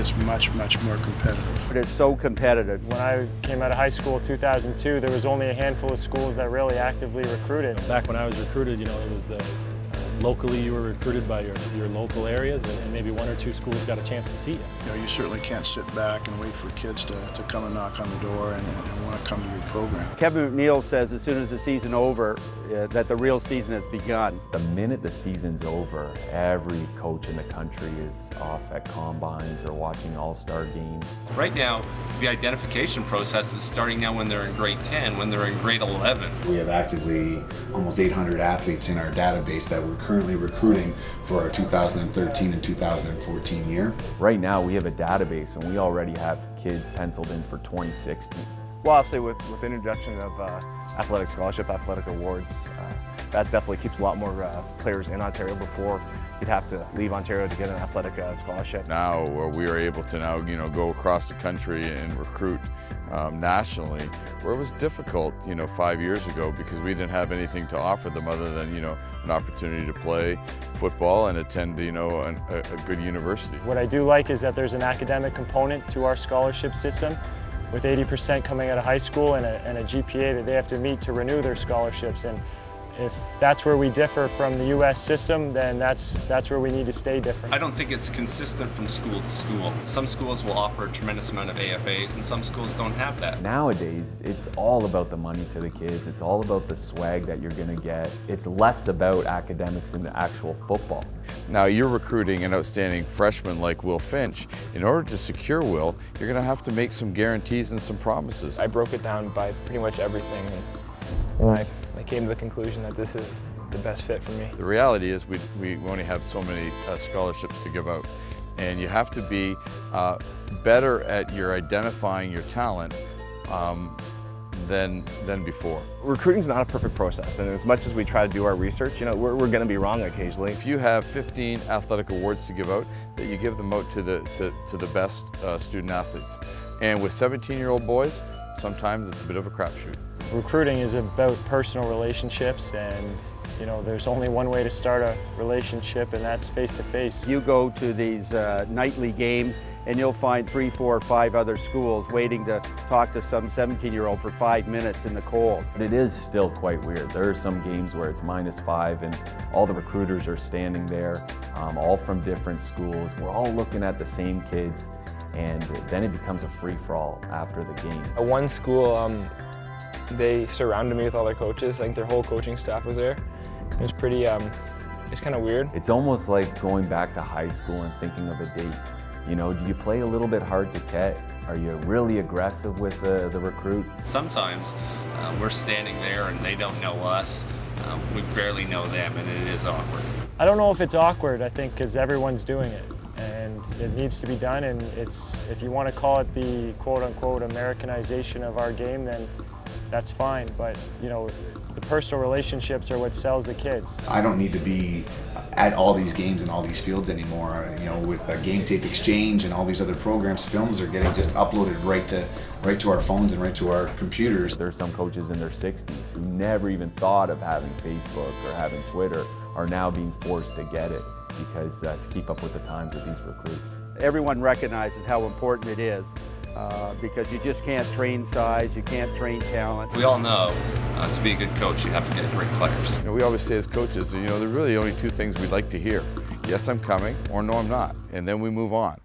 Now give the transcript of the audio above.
it's much, much more competitive. It is so competitive. When I came out of high school in 2002, there was only a handful of schools that really actively recruited. Back when I was recruited, it was locally you were recruited by your local areas, and maybe one or two schools got a chance to see you. You certainly can't sit back and wait for kids to come and knock on the door and want to come to your program. Kevin McNeil says as soon as the season over, that the real season has begun. The minute the season's over, every coach in the country is off at combines or watching all-star games. Right now, the identification process is starting now when they're in grade 10, when they're in grade 11. We have actively almost 800 athletes in our database that we're currently recruiting for our 2013 and 2014 year. Right now we have a database and we already have kids penciled in for 2016. Well, obviously with the introduction of athletic scholarship, athletic awards, that definitely keeps a lot more players in Ontario. Before you'd have to leave Ontario to get an athletic scholarship. Now we are able to go across the country and recruit nationally, where it was difficult 5 years ago because we didn't have anything to offer them other than an opportunity to play football and attend a good university. What I do like is that there's an academic component to our scholarship system, with 80% coming out of high school and a GPA that they have to meet to renew their scholarships. And if that's where we differ from the U.S. system, then that's where we need to stay different. I don't think it's consistent from school to school. Some schools will offer a tremendous amount of AFAs and some schools don't have that. Nowadays, it's all about the money to the kids. It's all about the swag that you're going to get. It's less about academics and actual football. Now you're recruiting an outstanding freshman like Will Finch. In order to secure Will, you're going to have to make some guarantees and some promises. I broke it down by pretty much everything, and I came to the conclusion that this is the best fit for me. The reality is we only have so many scholarships to give out, and you have to be better at identifying your talent than before. Recruiting's not a perfect process, and as much as we try to do our research, we're going to be wrong occasionally. If you have 15 athletic awards to give out, that you give them out to the best student athletes. And with 17-year-old boys, sometimes it's a bit of a crapshoot. Recruiting is about personal relationships, and there's only one way to start a relationship, and that's face-to-face. You go to these nightly games and you'll find 3, 4, 5 other schools waiting to talk to some 17-year-old for 5 minutes in the cold. But it is still quite weird. There are some games where it's -5 and all the recruiters are standing there, all from different schools. We're all looking at the same kids, and then it becomes a free-for-all after the game. At one school, they surrounded me with all their coaches. I think their whole coaching staff was there. It was pretty, it's kind of weird. It's almost like going back to high school and thinking of a date. Do you play a little bit hard to get? Are you really aggressive with the recruit? Sometimes we're standing there and they don't know us. We barely know them, and it is awkward. I don't know if it's awkward, I think, because everyone's doing it. And it needs to be done, and if you want to call it the quote-unquote Americanization of our game, then that's fine. But, the personal relationships are what sells the kids. I don't need to be at all these games and all these fields anymore. With Game Tape Exchange and all these other programs, films are getting just uploaded right to our phones and right to our computers. There's some coaches in their 60s who never even thought of having Facebook or having Twitter are now being forced to get it because to keep up with the times of these recruits. Everyone recognizes how important it is because you just can't train size, you can't train talent. We all know to be a good coach, you have to get great players. We always say as coaches, there's really only 2 things we'd like to hear. Yes, I'm coming, or no, I'm not. And then we move on.